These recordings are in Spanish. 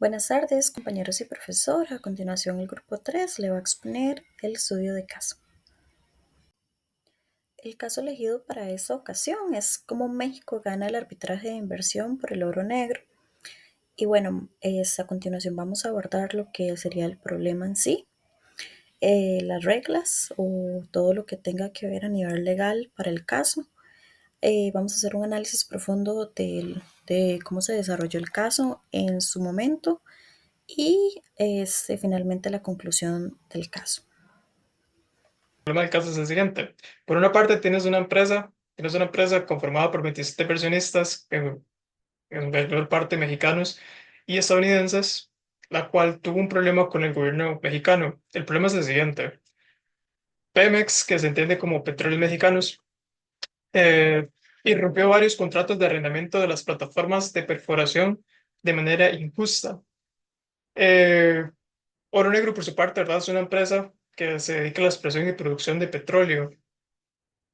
Buenas tardes, compañeros y profesor. A continuación, el grupo 3 le va a exponer el estudio de caso. El caso elegido para esta ocasión es cómo México gana el arbitraje de inversión por el oro negro. Y bueno, a continuación vamos a abordar lo que sería el problema en sí, las reglas o todo lo que tenga que ver a nivel legal para el caso. Vamos a hacer un análisis profundo de cómo se desarrolló el caso en su momento y finalmente la conclusión del caso. El problema del caso es el siguiente. Por una parte, tienes una empresa conformada por 27 inversionistas, en mayor parte mexicanos y estadounidenses, la cual tuvo un problema con el gobierno mexicano. El problema es el siguiente. Pemex, que se entiende como Petróleos Mexicanos, eh, irrumpió varios contratos de arrendamiento de las plataformas de perforación de manera injusta. Eh, Oro Negro, por su parte, ¿verdad? Es una empresa que se dedica a la expresión y producción de petróleo.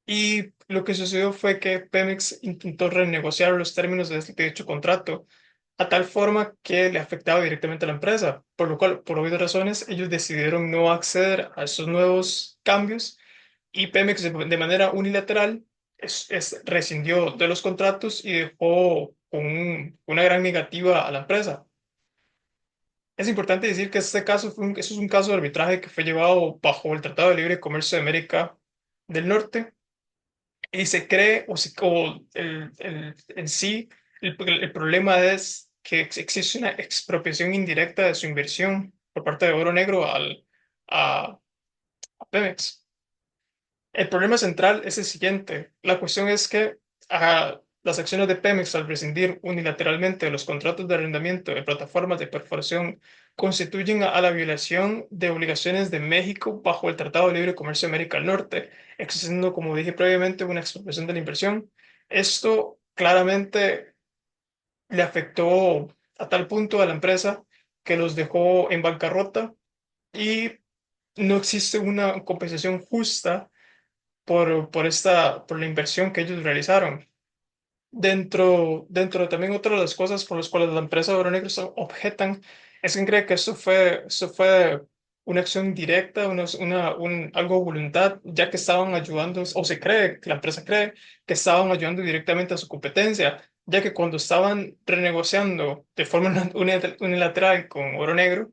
Y lo que sucedió fue que Pemex intentó renegociar los términos de dicho contrato a tal forma que le afectaba directamente a la empresa, por lo cual, por obvias razones, ellos decidieron no acceder a esos nuevos cambios y Pemex de manera unilateral rescindió de los contratos y dejó con una gran negativa a la empresa. Es importante decir que este caso eso es un caso de arbitraje que fue llevado bajo el Tratado de Libre Comercio de América del Norte y se cree, en sí, el problema es que existe una expropiación indirecta de su inversión por parte de Oro Negro a, a Pemex. El problema central es el siguiente. La cuestión es que las acciones de Pemex al rescindir unilateralmente los contratos de arrendamiento de plataformas de perforación constituyen a la violación de obligaciones de México bajo el Tratado de Libre Comercio de América del Norte, existiendo, como dije previamente, una expropiación de la inversión. Esto claramente le afectó a tal punto a la empresa que los dejó en bancarrota y no existe una compensación justa por la inversión que ellos realizaron. Dentro de también otra de las cosas por las cuales la empresa de Oro Negro objetan es que cree que esto fue una acción directa, algo de voluntad, ya que estaban ayudando, o se cree, que la empresa cree que estaban ayudando directamente a su competencia, ya que cuando estaban renegociando de forma unilateral con Oro Negro,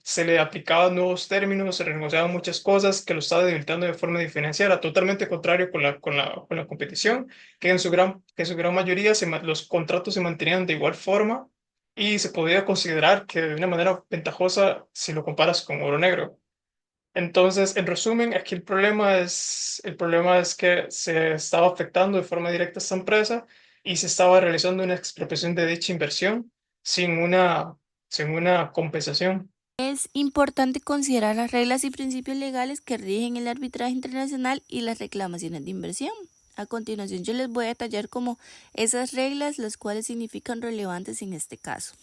se le aplicaban nuevos términos, se renegociaban muchas cosas que lo estaba debilitando de forma diferenciada, totalmente contrario con la competición, que en su gran mayoría los contratos se mantenían de igual forma y se podía considerar que de una manera ventajosa si lo comparas con oro negro. Entonces, en resumen, aquí el problema es que se estaba afectando de forma directa a esta empresa y se estaba realizando una expropiación de dicha inversión sin una, sin una compensación. Es importante considerar las reglas y principios legales que rigen el arbitraje internacional y las reclamaciones de inversión. A continuación yo les voy a detallar como esas reglas, las cuales significan relevantes en este caso.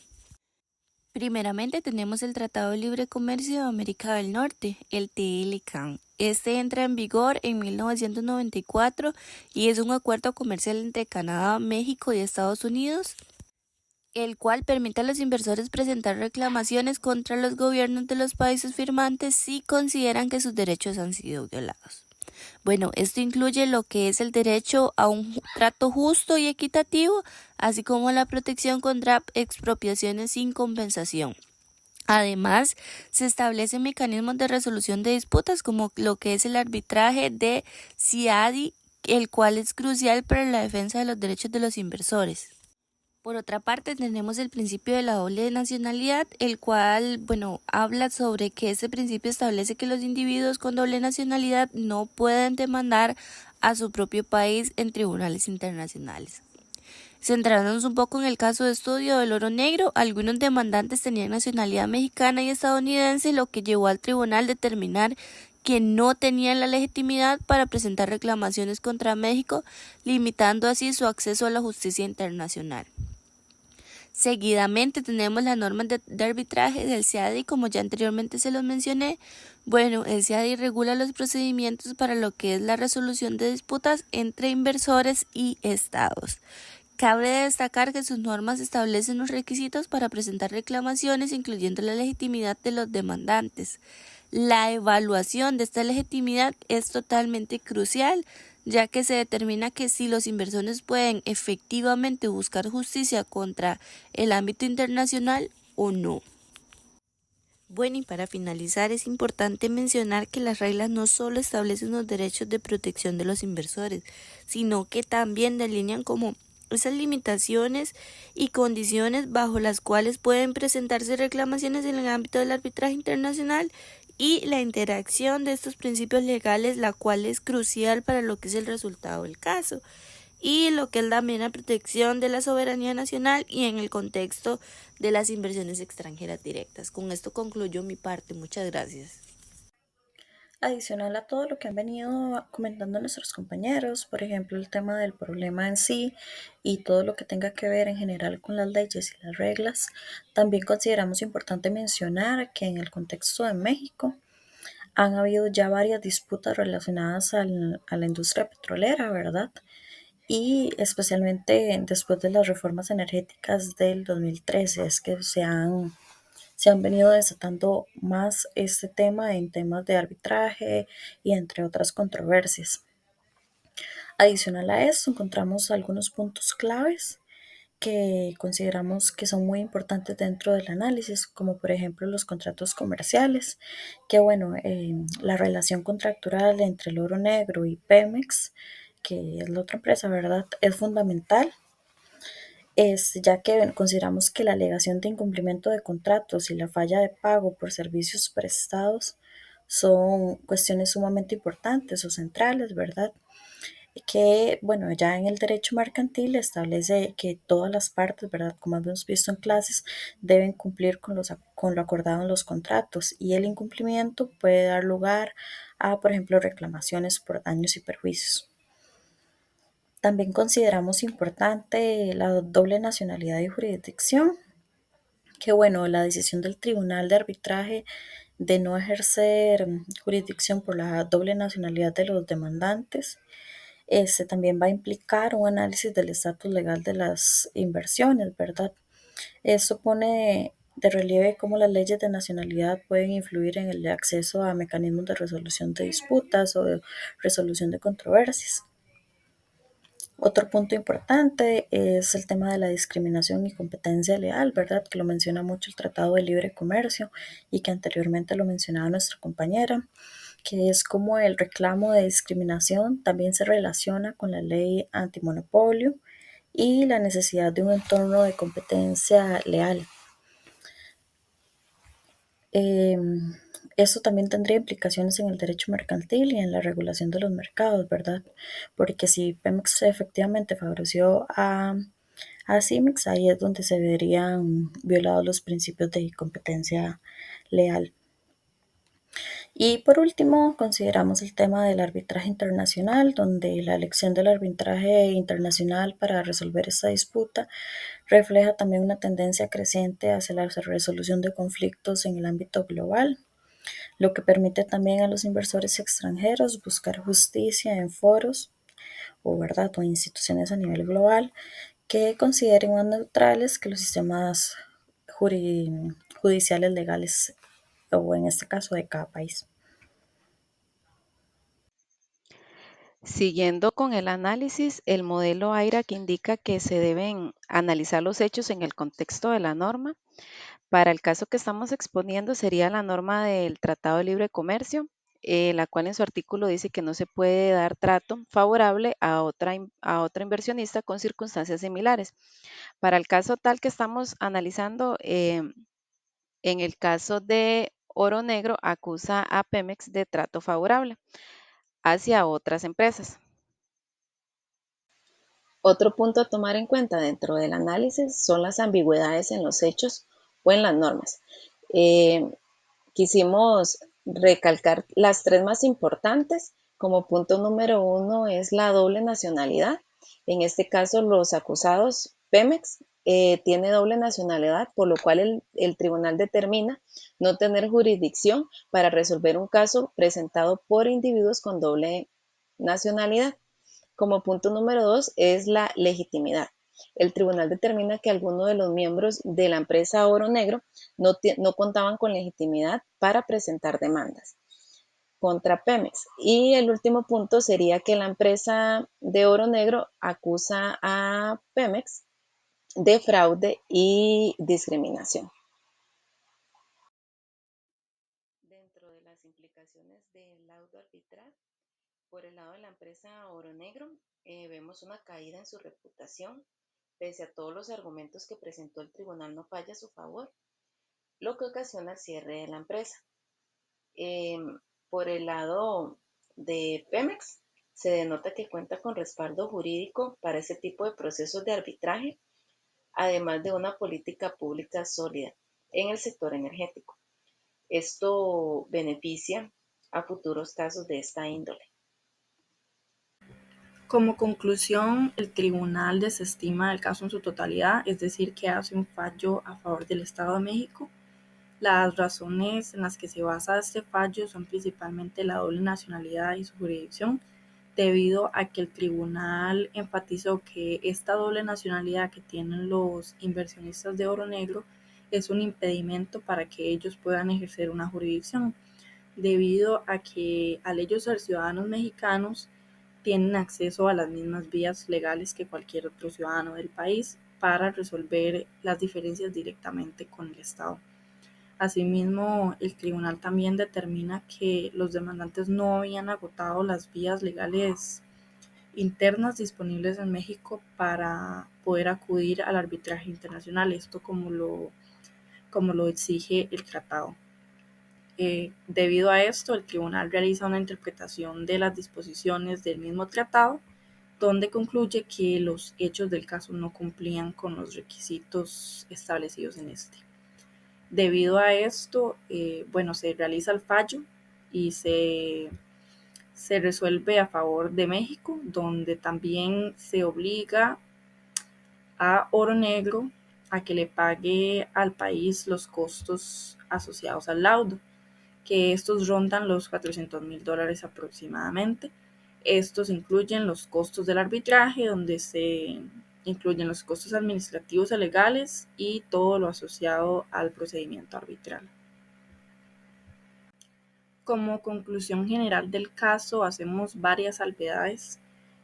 Primeramente tenemos el Tratado de Libre Comercio de América del Norte, el TLCAN. Este entra en vigor en 1994 y es un acuerdo comercial entre Canadá, México y Estados Unidos, el cual permite a los inversores presentar reclamaciones contra los gobiernos de los países firmantes si consideran que sus derechos han sido violados. Bueno, esto incluye lo que es el derecho a un trato justo y equitativo, así como la protección contra expropiaciones sin compensación. Además, se establecen mecanismos de resolución de disputas como lo que es el arbitraje de CIADI, el cual es crucial para la defensa de los derechos de los inversores. Por otra parte, tenemos el principio de la doble nacionalidad, el cual, habla sobre que este principio establece que los individuos con doble nacionalidad no pueden demandar a su propio país en tribunales internacionales. Centrándonos un poco en el caso de estudio del oro negro, algunos demandantes tenían nacionalidad mexicana y estadounidense, lo que llevó al tribunal a determinar que no tenían la legitimidad para presentar reclamaciones contra México, limitando así su acceso a la justicia internacional. Seguidamente tenemos las normas de arbitraje del CIADI, como ya anteriormente se los mencioné. Bueno, el CIADI regula los procedimientos para lo que es la resolución de disputas entre inversores y estados. Cabe destacar que sus normas establecen los requisitos para presentar reclamaciones, incluyendo la legitimidad de los demandantes. La evaluación de esta legitimidad es totalmente crucial, ya que se determina que si los inversores pueden efectivamente buscar justicia contra el ámbito internacional o no. Bueno, y para finalizar es importante mencionar que las reglas no solo establecen los derechos de protección de los inversores, sino que también delinean como esas limitaciones y condiciones bajo las cuales pueden presentarse reclamaciones en el ámbito del arbitraje internacional y la interacción de estos principios legales, la cual es crucial para lo que es el resultado del caso y lo que es la mera protección de la soberanía nacional y en el contexto de las inversiones extranjeras directas. Con esto concluyo mi parte. Muchas gracias. Adicional a todo lo que han venido comentando nuestros compañeros, por ejemplo, el tema del problema en sí y todo lo que tenga que ver en general con las leyes y las reglas, también consideramos importante mencionar que en el contexto de México han habido ya varias disputas relacionadas a la industria petrolera, ¿verdad? Y especialmente después de las reformas energéticas del 2013 es que se han venido desatando más este tema en temas de arbitraje y entre otras controversias. Adicional a esto, encontramos algunos puntos claves que consideramos que son muy importantes dentro del análisis, como por ejemplo los contratos comerciales, que bueno, la relación contractual entre el Oro Negro y Pemex, que es la otra empresa, ¿verdad? Es fundamental, ya que consideramos que la alegación de incumplimiento de contratos y la falla de pago por servicios prestados son cuestiones sumamente importantes o centrales, ¿verdad? Que, bueno, ya en el derecho mercantil establece que todas las partes, ¿verdad? Como hemos visto en clases, deben cumplir con lo acordado en los contratos y el incumplimiento puede dar lugar a, por ejemplo, reclamaciones por daños y perjuicios. También consideramos importante la doble nacionalidad y jurisdicción, que bueno, la decisión del Tribunal de Arbitraje de no ejercer jurisdicción por la doble nacionalidad de los demandantes también va a implicar un análisis del estatus legal de las inversiones, ¿verdad? Esto pone de relieve cómo las leyes de nacionalidad pueden influir en el acceso a mecanismos de resolución de disputas o de resolución de controversias. Otro punto importante es el tema de la discriminación y competencia leal, ¿verdad? Que lo menciona mucho el Tratado de Libre Comercio y que anteriormente lo mencionaba nuestra compañera, que es como el reclamo de discriminación también se relaciona con la ley antimonopolio y la necesidad de un entorno de competencia leal. Esto también tendría implicaciones en el derecho mercantil y en la regulación de los mercados, ¿verdad? Porque si Pemex efectivamente favoreció a Cimex, ahí es donde se verían violados los principios de competencia leal. Y por último, consideramos el tema del arbitraje internacional, donde la elección del arbitraje internacional para resolver esta disputa refleja también una tendencia creciente hacia la resolución de conflictos en el ámbito global, lo que permite también a los inversores extranjeros buscar justicia en foros o, ¿verdad? o instituciones a nivel global que consideren más neutrales que los sistemas judiciales legales o en este caso de cada país. Siguiendo con el análisis, el modelo AIRAC indica que se deben analizar los hechos en el contexto de la norma. Para el caso que estamos exponiendo sería la norma del Tratado de Libre Comercio, la cual en su artículo dice que no se puede dar trato favorable a otra inversionista con circunstancias similares. Para el caso tal que estamos analizando, en el caso de Oro Negro, acusa a Pemex de trato favorable hacia otras empresas. Otro punto a tomar en cuenta dentro del análisis son las ambigüedades en los hechos o en las normas. Quisimos recalcar las tres más importantes. Como punto número uno es la doble nacionalidad. En este caso, los acusados, Pemex, tiene doble nacionalidad, por lo cual el tribunal determina no tener jurisdicción para resolver un caso presentado por individuos con doble nacionalidad. Como punto número dos es la legitimidad. el tribunal determina que algunos de los miembros de la empresa Oro Negro no contaban con legitimidad para presentar demandas contra Pemex. Y el último punto sería que la empresa de Oro Negro acusa a Pemex de fraude y discriminación. Dentro de las implicaciones del laudo arbitral, por el lado de la empresa Oro Negro, vemos una caída en su reputación, pese a todos los argumentos que presentó el tribunal no falla a su favor, lo que ocasiona el cierre de la empresa. Por el lado de Pemex, se denota que cuenta con respaldo jurídico para ese tipo de procesos de arbitraje, además de una política pública sólida en el sector energético. Esto beneficia a futuros casos de esta índole. Como conclusión, el tribunal desestima el caso en su totalidad, es decir, que hace un fallo a favor del Estado de México. Las razones en las que se basa este fallo son principalmente la doble nacionalidad y su jurisdicción, debido a que el tribunal enfatizó que esta doble nacionalidad que tienen los inversionistas de Oro Negro es un impedimento para que ellos puedan ejercer una jurisdicción, debido a que al ellos ser ciudadanos mexicanos tienen acceso a las mismas vías legales que cualquier otro ciudadano del país para resolver las diferencias directamente con el Estado. Asimismo, el tribunal también determina que los demandantes no habían agotado las vías legales internas disponibles en México para poder acudir al arbitraje internacional, esto como lo exige el tratado. Debido a esto, el tribunal realiza una interpretación de las disposiciones del mismo tratado, donde concluye que los hechos del caso no cumplían con los requisitos establecidos en este. Debido a esto, se realiza el fallo y se resuelve a favor de México, donde también se obliga a Oro Negro a que le pague al país los costos asociados al laudo, que estos rondan los $400,000 aproximadamente. Estos incluyen los costos del arbitraje, donde se incluyen los costos administrativos y legales y todo lo asociado al procedimiento arbitral. Como conclusión general del caso, hacemos varias salvedades.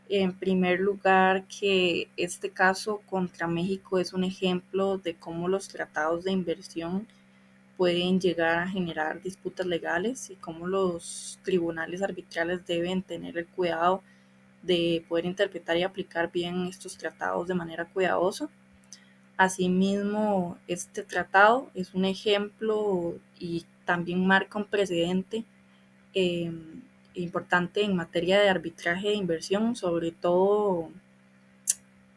En primer lugar, que este caso contra México es un ejemplo de cómo los tratados de inversión pueden llegar a generar disputas legales y cómo los tribunales arbitrales deben tener el cuidado de poder interpretar y aplicar bien estos tratados de manera cuidadosa. Asimismo, este tratado es un ejemplo y también marca un precedente eh, importante en materia de arbitraje de inversión, sobre todo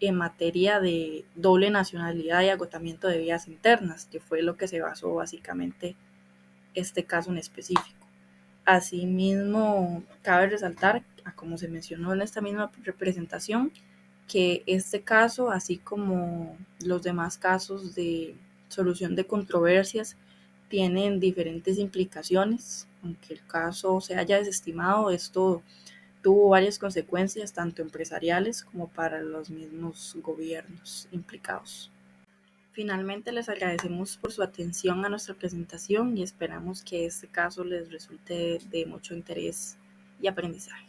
en materia de doble nacionalidad y agotamiento de vías internas, que fue lo que se basó básicamente este caso en específico. Asimismo, cabe resaltar, como se mencionó en esta misma representación, que este caso, así como los demás casos de solución de controversias, tienen diferentes implicaciones. Aunque el caso se haya desestimado, esto tuvo varias consecuencias, tanto empresariales como para los mismos gobiernos implicados. Finalmente, les agradecemos por su atención a nuestra presentación y esperamos que este caso les resulte de mucho interés y aprendizaje.